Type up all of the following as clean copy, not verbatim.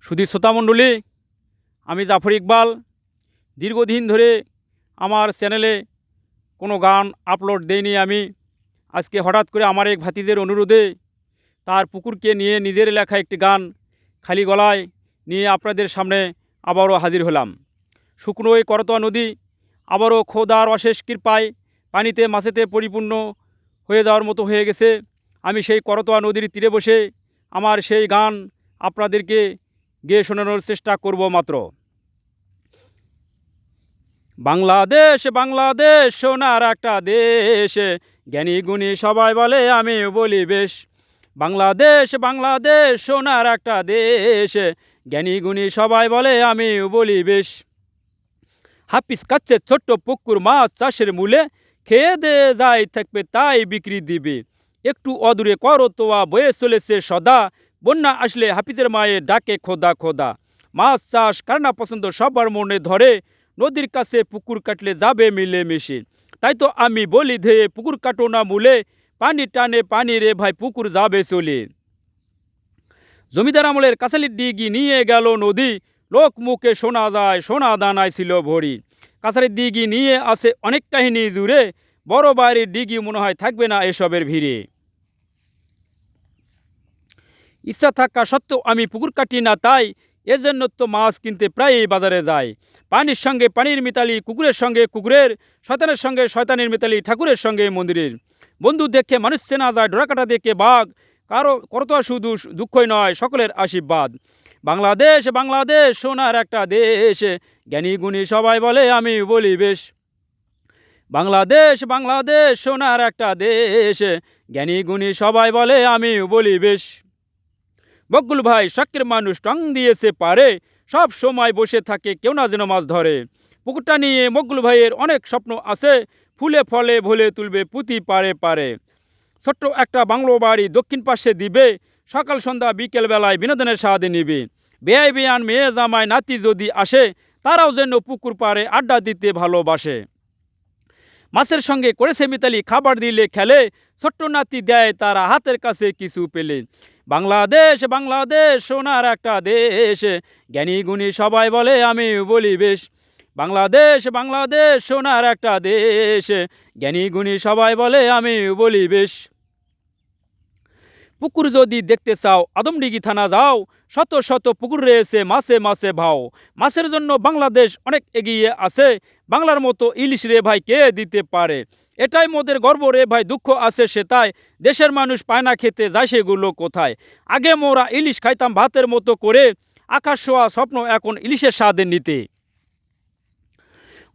সুধী শ্রোতামণ্ডলী, আমি জাফর ইকবাল। দীর্ঘদিন ধরে আমার চ্যানেলে কোনো গান আপলোড দেইনি আমি। আজকে হঠাৎ করে আমার এক ভাতিজের অনুরোধে তার পুকুরকে নিয়ে নিজের লেখা একটি গান খালি গলায় নিয়ে আপনাদের সামনে আবারও হাজির হলাম। শুকনো এই করতোয়া নদী আবারও খোদার অশেষ কৃপায় পানিতে মাছেতে পরিপূর্ণ হয়ে যাওয়ার মতো হয়ে গেছে। আমি সেই করতোয়া নদীর তীরে বসে আমার সেই গান আপনাদেরকে গেয়ে শোনানোর চেষ্টা করব মাত্র। বাংলাদেশ বাংলাদেশ সোনার একটা দেশ, জ্ঞানী গুণী সবাই বলে আমি বলি বেশ। বাংলাদেশ বাংলাদেশ সোনার একটা দেশ, জ্ঞানী গুণী সবাই বলে আমি বলি বেশ। হাফিজ কাচ্ছে ছোট্ট পুকুর মাছ চাষের মূলে, খেয়ে দে যাই থাকবে তাই বিক্রি দিবে। একটু অদূরে করতোয়া বয়ে চলেছে সদা, বন্যা আসলে হাফিজের মায়ে ডাকে খোদা খোদা। মাছ চাষ কার না পছন্দ সবার মনে ধরে, নদীর কাছে পুকুর কাটলে যাবে মিলে মিশে। তাই তো আমি বলি ধেয়ে পুকুর কাটো না মূলে, পানি টানে পানি রে ভাই পুকুর যাবে চলে। জমিদার আমলের কাছালির ডিগি নিয়ে গেল নদী, লোক মুখে শোনা যায় সোনা দানায় ছিল ভরি। কাছালির ডিগি নিয়ে আসে অনেক কাহিনী জুড়ে, বড় বাড়ির ডিগি মনে হয় থাকবে না এসবের ভিড়ে। ইচ্ছা থাকা সত্ত্বেও আমি পুকুর কাটি না, তাই এজন্য তো মাছ কিনতে প্রায়ই বাজারে যায়। পানির সঙ্গে পানির মিতালি, কুকুরের সঙ্গে কুকুরের, শয়তানের সঙ্গে শয়তানের মিতালি, ঠাকুরের সঙ্গে মন্দিরের। বন্ধু দেখে মানুষ চেনা যায়, ডোরাকাটা দেখে বাঘ। কারো করতোয়া শুধু দুঃখই নয়, সকলের আশীর্বাদ। বাংলাদেশ বাংলাদেশ সোনার একটা দেশ, জ্ঞানী গুণী সবাই বলে আমি বলি বেশ। বাংলাদেশ বাংলাদেশ সোনার একটা দেশ, জ্ঞানী গুণী সবাই বলে আমি বলি বেশ। বকুল ভাই শখের মানুষ, টং দিয়েছে পারে, সব সময় বসে থাকে কেউ না যেন মাছ ধরে। পুকুরটা নিয়ে মকবুল ভাইয়ের অনেক স্বপ্ন আছে, ফুলে ফলে ভুলে তুলবে পুঁতি পারে পারে। ছোট্ট একটা বাংলো বাড়ি দক্ষিণ পাশে দিবে, সকাল সন্ধ্যা বিকেল বেলায় বিনোদনের স্বাদে নিবে। বেয়াই বেয়ান মেয়ে জামাই নাতি যদি আসে, তারাও যেন পুকুর পাড়ে আড্ডা দিতে ভালোবাসে। মাছের সঙ্গে করেছে মিতালি, খাবার দিলে খেলে, ছোট্ট নাতি দেয় তারা হাতের কাছে কিছু পেলে। বাংলাদেশ বাংলাদেশ সোনার একটা দেশ, জ্ঞানী গুণী সবাই বলে আমি বলি বেশ। বাংলাদেশ বাংলাদেশ সোনার একটা দেশ, জ্ঞানী গুণী সবাই বলে আমি বলি বেশ। পুকুর যদি দেখতে চাও আদমডিঘি থানা যাও, শত শত পুকুর রয়েছে মাছে মাছে ভাও। মাছের জন্য বাংলাদেশ অনেক এগিয়ে আছে, বাংলার মতো ইলিশ রে ভাই কে দিতে পারে। এটাই মোদের গর্ব রে ভাই, দুঃখ আছে সেটাই, দেশের মানুষ পায় না খেতে, যায় সেগুলো কোথায়। আগে মোরা ইলিশ খাইতাম ভাতের মতো করে, আকাশ ছোঁয়া স্বপ্ন এখন ইলিশের স্বাদে নিতে।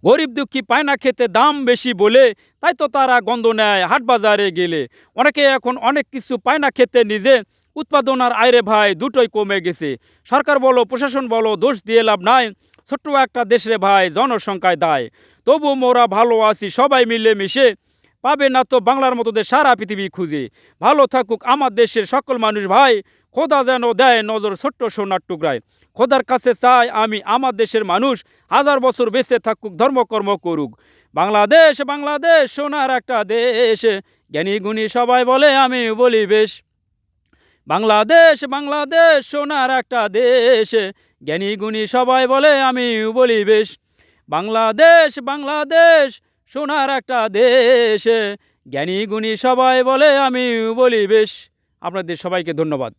গরিব দুঃখী পায় না খেতে দাম বেশি বলে, তাই তো তারা গন্ধ নেয় হাট বাজারে গেলে। অনেকে এখন অনেক কিছু পায় না খেতে নিজে, উৎপাদন আর আয় রে ভাই দুটোই কমে গেছে। সরকার বলো প্রশাসন বলো দোষ দিয়ে লাভ নাই, ছোট্ট একটা দেশ রে ভাই জনসংখ্যায় দায়। তবু মোরা ভালো আছি সবাই মিলে মিশে, পাবে না তো বাংলার মতো দেশ সারা পৃথিবী খুঁজে। ভালো থাকুক আমার দেশের সকল মানুষ ভাই, খোদা যেন দেয় নজর ছোট্ট সোনার টুকরায়। খোদার কাছে চাই আমি আমার দেশের মানুষ, হাজার বছর বেঁচে থাকুক ধর্মকর্ম করুক। বাংলাদেশ বাংলাদেশ সোনার একটা দেশ, জ্ঞানী গুণী সবাই বলে আমি বলি বেশ। বাংলাদেশ বাংলাদেশ সোনার একটা দেশ, জ্ঞানী গুণী সবাই বলে আমি বলি বেশ। বাংলাদেশ বাংলাদেশ সোনার একটা দেশ, জ্ঞানী গুণী সবাই বলে আমি বলি বেশ। আপনাদের সবাইকে ধন্যবাদ।